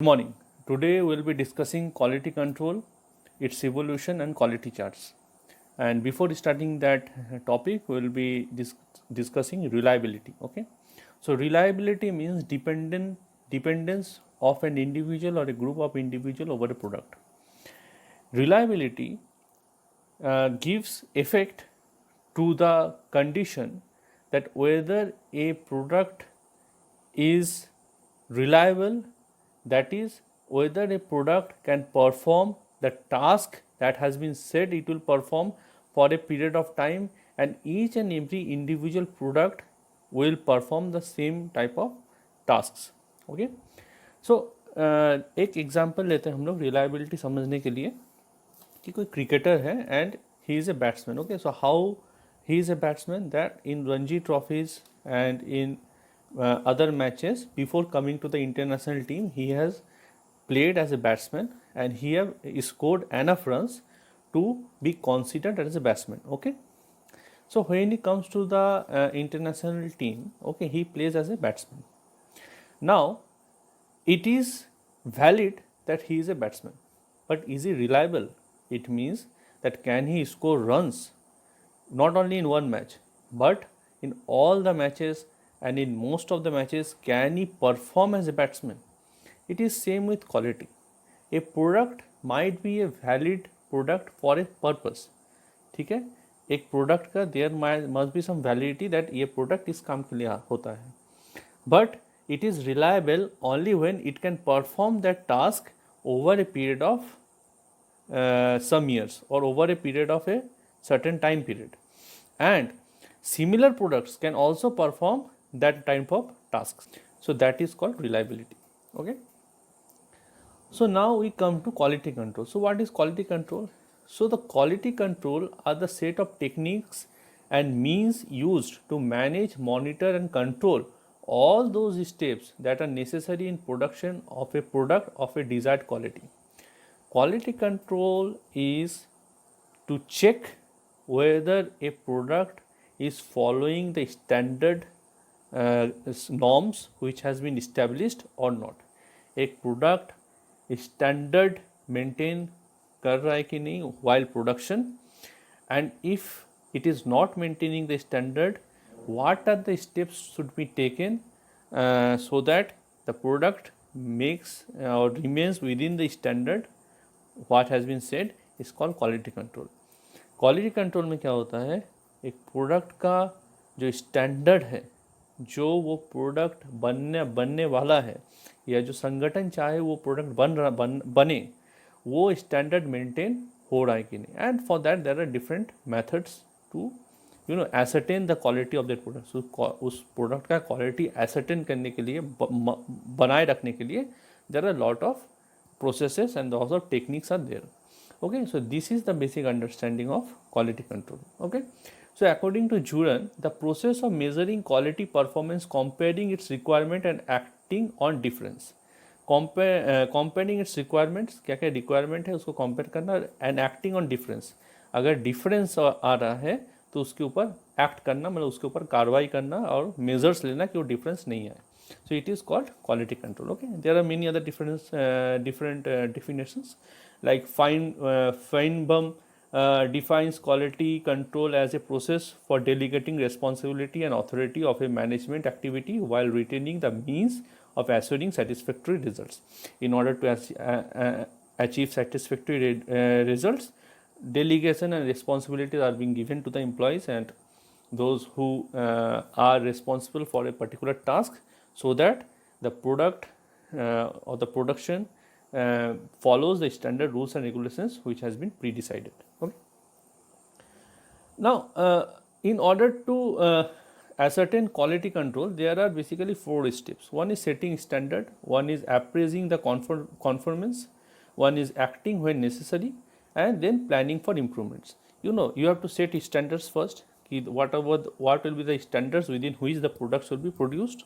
Good morning. Today we'll be discussing quality control, its evolution and quality charts. And before starting that topic, we'll be discussing reliability. Okay. So reliability means dependence of an individual or a group of individual over a product. Reliability gives effect to the condition that whether a product is reliable, that is whether a product can perform the task that has been said it will perform for a period of time, and each and every individual product will perform the same type of tasks. Okay. सो एक example लेते हैं हम लोग reliability समझने के लिए कि कोई क्रिकेटर है and he is a batsman. Okay, so how he is a batsman that in Ranji trophies and in other matches before coming to the international team he has played as a batsman and he have scored enough runs to be considered as a batsman. Okay, so when he comes to the international team, okay, he plays as a batsman. Now it is valid that he is a batsman, but is he reliable? It means that can he score runs not only in one match but in all the matches, and in most of the matches can he perform as a batsman. It is same with quality. A product might be a valid product for a purpose. ठीक है, एक product का there must be some validity that ये product इस काम के लिए होता है, but it is reliable only when it can perform that task over a period of some years or over a period of a certain time period, and similar products can also perform that type of tasks. So that is called reliability. Okay, so now we come to quality control. So what is quality control? So the quality control are the set of techniques and means used to manage, monitor and control all those steps that are necessary in production of a product of a desired quality. Quality control is to check whether a product is following the standard norms which has been established or not. एक product standard maintain कर रहा है कि नहीं while production, and if it is not maintaining the standard, what are the steps should be taken so that the product makes or remains within the standard what has been said is called quality control. Quality control में क्या होता है, एक product का जो standard है, जो वो प्रोडक्ट बनने वाला है या जो संगठन चाहे वो प्रोडक्ट बने, वो स्टैंडर्ड मेंटेन हो रहा है कि नहीं. And for that there are different methods to ascertain the quality of that product. उस प्रोडक्ट का क्वालिटी एसर्टेन करने के लिए, बनाए रखने के लिए there are lot of processes and lots of techniques are there. Okay, so this is the basic understanding of quality control. Okay, so according to Juran, the process of measuring quality performance, comparing its requirement and acting on difference. Comparing its requirements, क्या क्या requirement है उसको compare करना, and acting on difference. अगर difference आ रहा है तो उसके ऊपर act करना, मतलब उसके ऊपर कार्रवाई करना और measures लेना कि वो difference नहीं आए. So it is called quality control. Okay, there are many other different definitions, like Feinbaum defines quality control as a process for delegating responsibility and authority of a management activity while retaining the means of assuring satisfactory results. In order to achieve satisfactory results, delegation and responsibilities are being given to the employees and those who are responsible for a particular task, so that the product or the production follows the standard rules and regulations which has been pre-decided. Okay. Now, in order to ascertain quality control, there are basically 4 steps. One is setting standard, one is appraising the conformance, one is acting when necessary, and then planning for improvements. You have to set standards first. What will be the standards within which the products will be produced.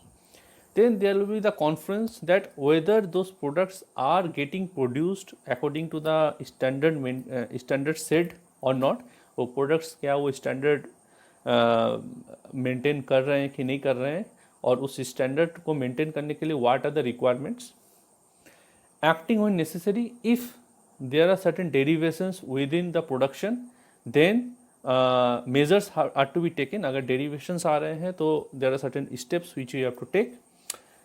Then there will be the conference that whether those products are getting produced according to the standard set or not. वो products क्या वो standard maintain कर रहे हैं कि नहीं कर रहे हैं, और उस standard को maintain करने के लिए what are the requirements. acting when necessary. If there are certain derivations within the production, then measures are to be taken. अगर derivations आ रहे हैं तो there are certain steps which we have to take,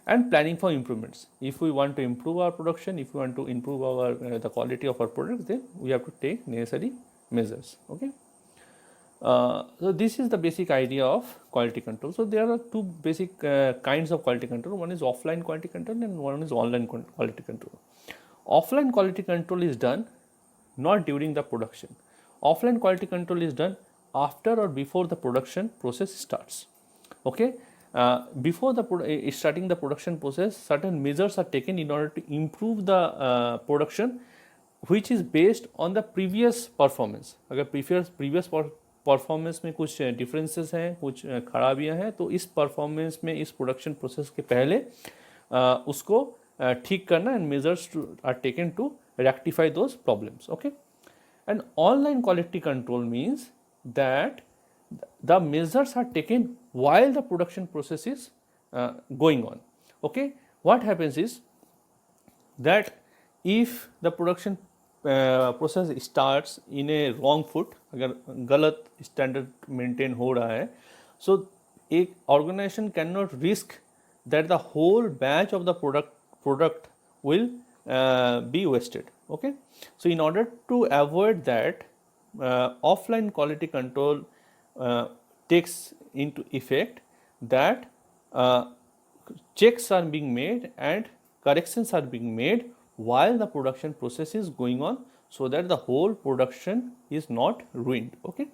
and planning for improvements. If we want to improve our production, if we want to improve our the quality of our products, then we have to take necessary measures. Okay. So this is the basic idea of quality control. So there are two basic kinds of quality control. One is offline quality control and one is online quality control. Offline quality control is done not during the production. Offline quality control is done after or before the production process starts. Okay. Before the starting the production process, certain measures are taken in order to improve the production, which is based on the previous performance. अगर previous performance में कुछ differences हैं, कुछ खराबियां हैं, तो इस performance में, इस प्रोडक्शन प्रोसेस के पहले उसको ठीक करना, and measures are taken to rectify those problems. Okay. And online quality control means that the measures are taken while the production process is going on. Okay. What happens is that if the production process starts in a wrong foot, अगर गलत standard maintain हो रहा है, so एक organization cannot risk that the whole batch of the product will be wasted. Okay. So in order to avoid that, offline quality control takes into effect, that checks are being made and corrections are being made while the production process is going on, so that the whole production is not ruined. Okay.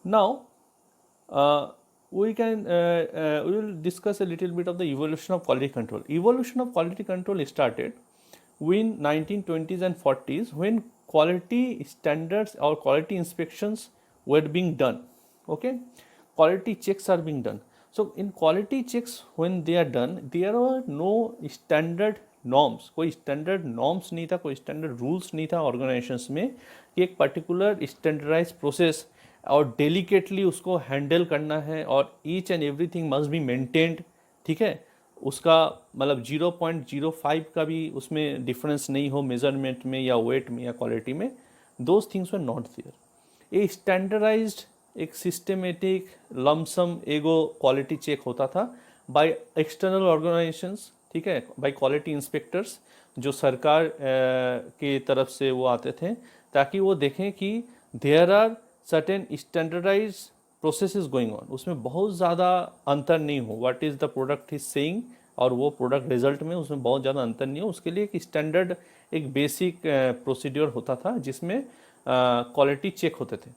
Now we will discuss a little bit of the evolution of quality control. Evolution of quality control started in 1920s and 40s, when quality standards or quality inspections were being done. Okay. Quality checks are being done. So in quality checks, when they are done, there are no standard norms. कोई standard norms नहीं था, कोई standard rules नहीं था organizations में कि एक particular standardized process और delicately उसको handle करना है, और each and everything must be maintained. ठीक है. उसका मतलब 0.05 का भी उसमें difference नहीं हो measurement में या weight में या quality में. Those things were not there. A standardized, एक सिस्टमेटिक लमसम एगो क्वालिटी चेक होता था बाय एक्सटर्नल ऑर्गेनाइजेशंस. ठीक है. बाय क्वालिटी इंस्पेक्टर्स जो सरकार के तरफ से वो आते थे, ताकि वो देखें कि there are certain standardize processes going on, उसमें बहुत ज़्यादा अंतर नहीं हो, what is the product is saying और वो प्रोडक्ट रिजल्ट में उसमें बहुत ज़्यादा अंतर नहीं हो. उसके लिए एक स्टैंडर्ड, एक बेसिक प्रोसीड्योर होता था जिसमें क्वालिटी चेक होते थे.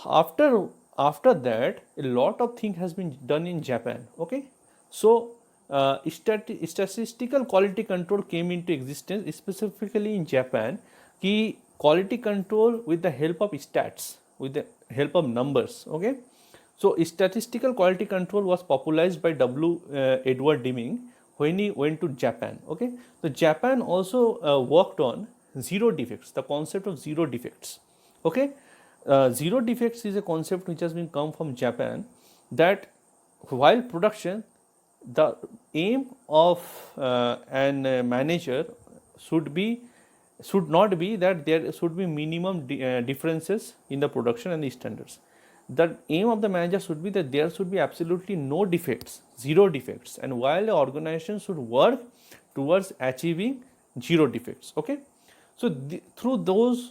After that, a lot of thing has been done in Japan. Okay. So statistical quality control came into existence specifically in Japan, कि quality control with the help of stats, with the help of numbers. Okay. So statistical quality control was popularized by Edward Deming when he went to Japan. Okay. So Japan also worked on zero defects, the concept of zero defects. Okay. Zero defects is a concept which has been come from Japan, that while production, the aim of an manager should not be that there should be minimum differences in the production and the standards. The aim of the manager should be that there should be absolutely no defects, zero defects, and while the organization should work towards achieving zero defects. Okay. So through those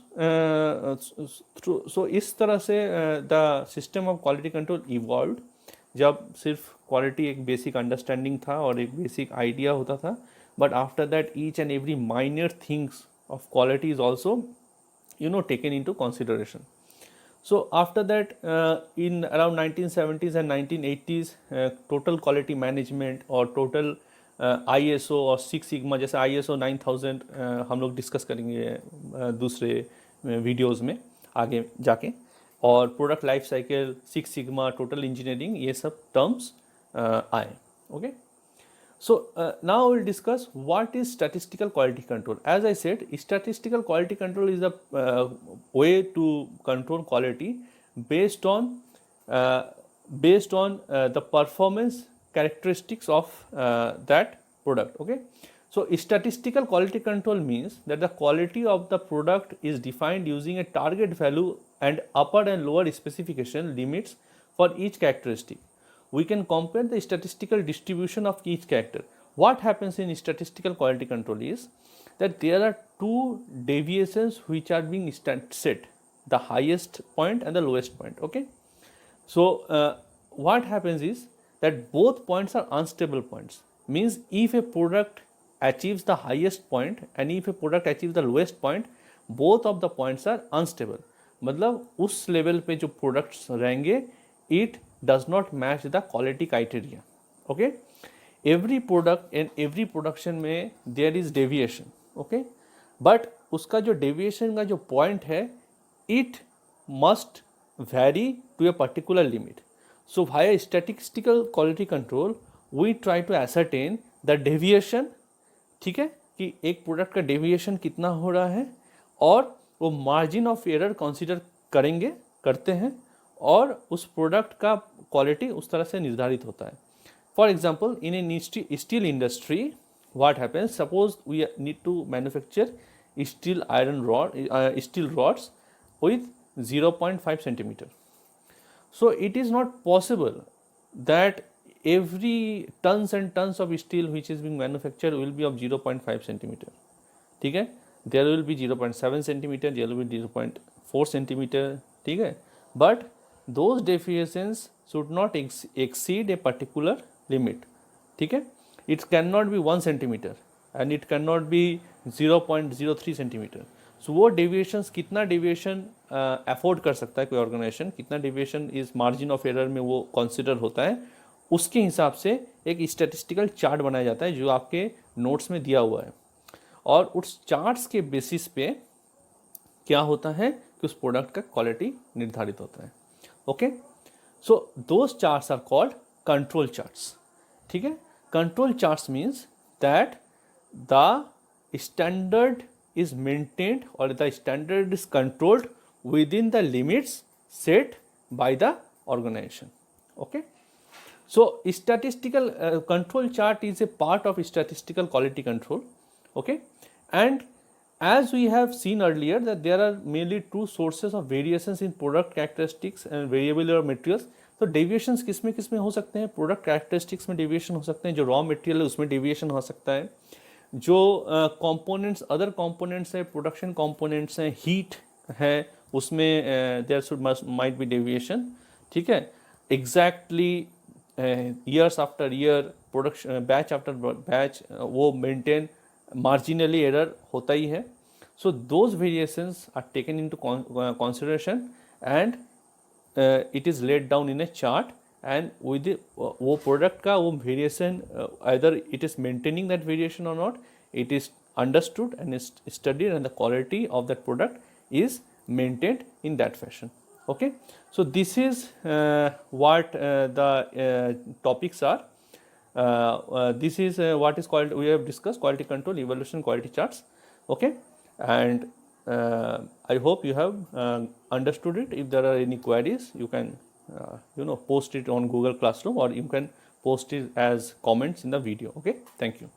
so इस तरह से the system of quality control evolved, जब सिर्फ quality एक basic understanding था और एक basic idea होता था, but after that each and every minor things of quality is also taken into consideration. So after that in around 1970s and 1980s total quality management और total ISO और 6 sigma, जैसे ISO 9000 हम लोग discuss करेंगे दूसरे videos में आगे जाके, और product life cycle, 6 sigma, total engineering, ये सब टर्म्स आए. Okay. So now will discuss what is statistical quality control. As I said, statistical quality control is the way to control quality based on the performance characteristics of that product. Okay. So statistical quality control means that the quality of the product is defined using a target value and upper and lower specification limits for each characteristic. We can compare the statistical distribution of each character. What happens in statistical quality control is that there are two deviations which are being set, the highest point and the lowest point. Okay. So what happens is that both points are unstable points. Means if a product achieves the highest point and if a product achieves the lowest point, both of the points are unstable. मतलब उस level पे जो products रहेंगे, it does not match the quality criteria. Okay. Every product and every production में there is deviation. Okay. But उसका जो deviation का जो point है, it must vary to a particular limit. So via statistical quality control we try to ascertain the deviation, ठीक है, कि एक प्रोडक्ट का डेविएशन कितना हो रहा है, और वो मार्जिन ऑफ एरर कंसीडर करते हैं और उस प्रोडक्ट का क्वालिटी उस तरह से निर्धारित होता है. For example, in a steel industry what happens, suppose we need to manufacture steel rods with 0.5 centimeter. So it is not possible that every tons and tons of steel which is being manufactured will be of 0.5 centimeter. ठीक है, there will be 0.7 centimeter, there will be 0.4 centimeter. ठीक है, but those deviations should not exceed a particular limit. ठीक है, it cannot be 1 centimeter and it cannot be 0.03 centimeter. सो वो deviations, कितना deviation afford कर सकता है कोई ऑर्गेनाइजेशन, कितना डेविएशन इस मार्जिन ऑफ एरर में वो कंसिडर होता है, उसके हिसाब से एक स्टैटिस्टिकल चार्ट बनाया जाता है जो आपके नोट्स में दिया हुआ है. और उस चार्ट्स के बेसिस पे क्या होता है कि उस प्रोडक्ट का क्वालिटी निर्धारित होता है. Okay, so those charts are called control charts. ठीक है, control charts means that the standard is maintained or the standard is controlled within the limits set by the organization. Okay, so statistical control chart is a part of statistical quality control. Okay, and as we have seen earlier that there are mainly two sources of variations in product characteristics and variable or materials. तो deviations किस में हो सकते हैं? Product characteristics में deviation हो सकते हैं, जो रॉ मटेरियल है उसमें डेविएशन हो सकता है, जो कंपोनेंट्स अदर कंपोनेंट्स है, प्रोडक्शन कंपोनेंट्स हैं, हीट है, उसमें there should might be deviation. ठीक है, exactly years after year, production batch after batch वो मेंटेन मार्जिनली एरर होता ही है. So those variations are taken into consideration and it is laid down in a chart. And with वो product का वो variation either it is maintaining that variation or not, it is understood and is studied and the quality of that product is maintained in that fashion. Okay, so this is what the topics are. This is what is called, we have discussed quality control, evaluation, quality charts. Okay, and I hope you have understood it. If there are any queries, you can post it on Google Classroom or you can post it as comments in the video. Okay, thank you.